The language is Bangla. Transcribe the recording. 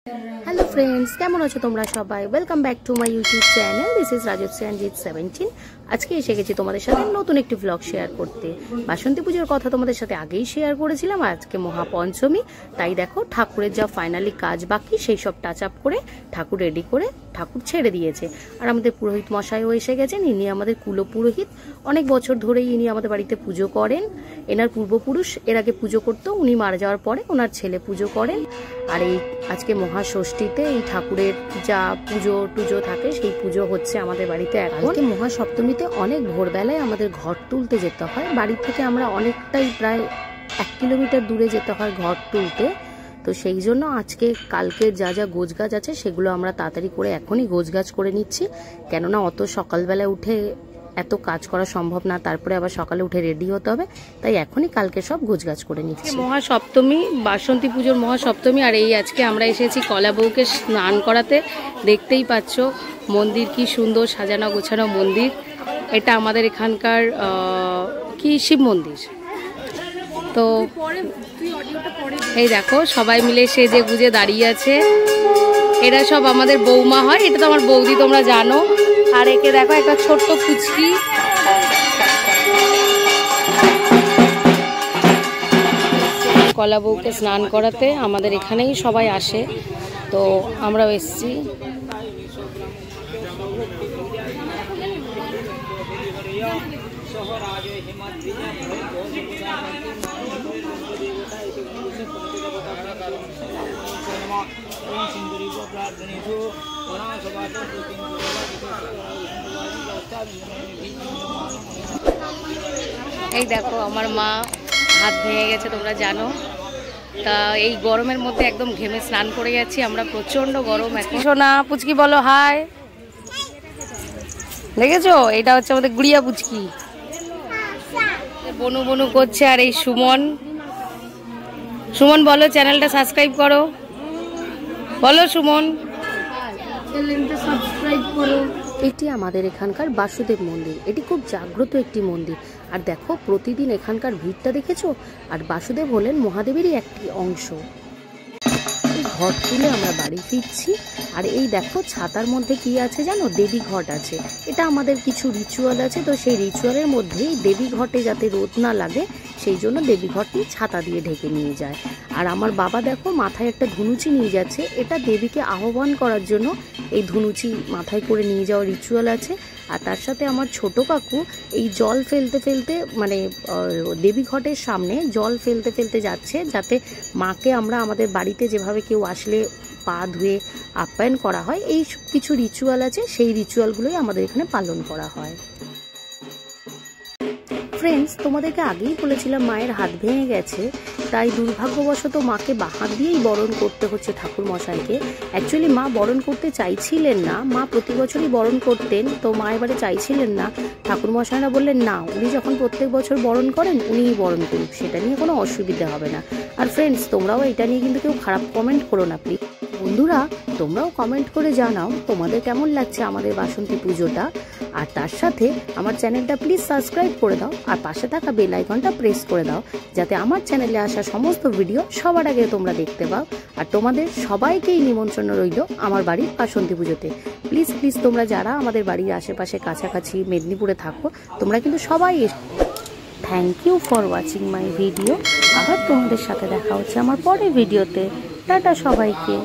हेलो फ्रेंड्स केमन आछो तोमरा सबाई welcome back to my YouTube channel this is Rajshree Ranjit 17 আজকে এসে গেছি তোমাদের সাথে নতুন একটি ব্লগ শেয়ার করতে। বাসন্তী পূজার কথা তোমাদের সাথে আগেই শেয়ার করেছিলাম, আজকে মহাপঞ্চমী, তাই দেখো ঠাকুরের যা ফাইনালি কাজ বাকি সেই সব টাচ আপ করে ঠাকুর রেডি করে ঠাকুর ছেড়ে দিয়েছে। আর আমাদের পুরোহিত মশাইও এসে গেছেন, ইনি আমাদের কুলো পুরোহিত, অনেক বছর ধরেই ইনি আমাদের বাড়িতে পুজো করেন। এনার পূর্বপুরুষ এর আগে পুজো করতো, উনি মারা যাওয়ার পরে ওনার ছেলে পুজো করেন। আর এই আজকে মহাষষ্ঠীতে এই ঠাকুরের যা পুজো টুজো থাকে সেই পুজো হচ্ছে আমাদের বাড়িতে। এখন মহাসপ্তমীতে অনেক ভোরবেলায় আমাদের ঘর তুলতে যেতে হয়, বাড়ি থেকে আমরা অনেকটাই প্রায় 1 কিলোমিটার দূরে যেতে হয় ঘর তুলতে। তো সেই জন্য আজকে কালকের যা যা গোছগাছ আছে সেগুলো আমরা তাড়াতাড়ি করে এখনই গোছগাছ করে নিচ্ছি, কেননা অত সকালবেলা উঠে এত কাজ করা সম্ভব না, তারপরে আবার সকালে উঠে রেডি হতে হবে, তাই এখনই কালকে সব গোছগাছ করে নিচ্ছি। মহাসপ্তমী, বাসন্তী পুজোর মহাসপ্তমী, আর এই আজকে আমরা এসেছি কলা বউকে স্নান করাতে। দেখতেই পাচ্ছ মন্দির কি সুন্দর সাজানো গোছানো মন্দির। এটা আমাদের এখানকার কি শিব মন্দির। তো এই দেখো সবাই মিলে সেজে গুজে দাঁড়িয়ে আছে, এরা সব আমাদের বৌমা হয়, এটা তো আমার বৌদি তোমরা জানো। আর একে দেখো একটা ছোট্ট পুচকি, কলা বউকে স্নান করাতে আমাদের এখানেই সবাই আসে, তো আমরাও এসছি। এই দেখো আমার মা হাত ভেঙে গেছে তোমরা জানো, তা এই গরমের মধ্যে একদম ঘেমে স্নান করে যাচ্ছি আমরা, প্রচন্ড গরম। এখন সোনা পুচকি বলো হাই, দেখেছো এটা হচ্ছে আমাদের গুড়িয়া পুচকি, বনু বনু করছে। আর এই সুমন, সুমন বলো চ্যানেলটা সাবস্ক্রাইব করো, বলো সুমন চ্যানেলটা সাবস্ক্রাইব করো। এটি আমাদের এখানকার বাসুদেব মন্দির, এটি খুব জাগ্রত একটি মন্দির। আর দেখো প্রতিদিন এখানকার ভিড়টা দেখেছো, আর বাসুদেব হলেন মহাদেবেরই একটি অংশ। ঘট তুলে আমরা বাড়ি ফিরছি, আর এই দেখো ছাতার মধ্যে কি আছে জানো, দেবী ঘট আছে। এটা আমাদের কিছু রিচুয়াল আছে, তো সেই রিচুয়ালের মধ্যেই দেবী ঘটে যাতে রোদ না লাগে সেই জন্য দেবী ঘটটি ছাতা দিয়ে ঢেকে নিয়ে যায়। আর আমার বাবা দেখো মাথায় একটা ধুনুচি নিয়ে যাচ্ছে, এটা দেবীকে আহ্বান করার জন্য এই ধুনুচি মাথায় করে নিয়ে যাওয়ার রিচুয়াল আছে। আর তার সাথে আমার ছোট কাকু এই জল ফেলতে ফেলতে, মানে দেবী ঘটের সামনে জল ফেলতে ফেলতে যাচ্ছে, যাতে মাকে আমরা আমাদের বাড়িতে যেভাবে কেউ আসলে পা ধুয়ে আপ্যায়ন করা হয়, এই কিছু রিচুয়াল আছে, সেই রিচুয়ালগুলোই আমাদের এখানে পালন করা হয়। ফ্রেন্ডস তোমাদেরকে আগেই বলেছিলাম মায়ের হাত ভেঙে গেছে, তাই দুর্ভাগ্যবশত মাকে বাহাত দিয়েই বরণ করতে হচ্ছে ঠাকুর মশাইকে। অ্যাকচুয়ালি মা বরণ করতে চাইছিলেন না, মা প্রতি বছরই বরণ করতেন, তো মা এবারে চাইছিলেন না। ঠাকুর মশাইরা বললেন না, উনি যখন প্রত্যেক বছর বরণ করেন উনিই বরণ করুক, সেটা নিয়ে কোনো অসুবিধা হবে না। আর ফ্রেন্ডস তোমরাও এটা নিয়ে কিন্তু কেউ খারাপ কমেন্ট করো না প্লিজ। বন্ধুরা তোমরাও কমেন্ট করে জানাও তোমাদের কেমন লাগছে আমাদের বাসন্তী পুজোটা। আর তার সাথে আমার চ্যানেলটা প্লিজ সাবস্ক্রাইব করে দাও, আর পাশে থাকা বেল আইকনটা প্রেস করে দাও, যাতে আমার চ্যানেলে আসা সমস্ত ভিডিও সবার আগে তোমরা দেখতে পাও। আর তোমাদের সবাইকেই নিমন্ত্রণ রইল আমার বাড়ির বাসন্তী পুজোতে। প্লিজ প্লিজ তোমরা যারা আমাদের বাড়ির আশেপাশে কাছাকাছি মেদিনীপুরে থাকো, তোমরা কিন্তু সবাই thank you for watching my video. আবার তোমাদের সাথে দেখা হচ্ছে আমার পরের ভিডিওতে। টাটা সবাইকে।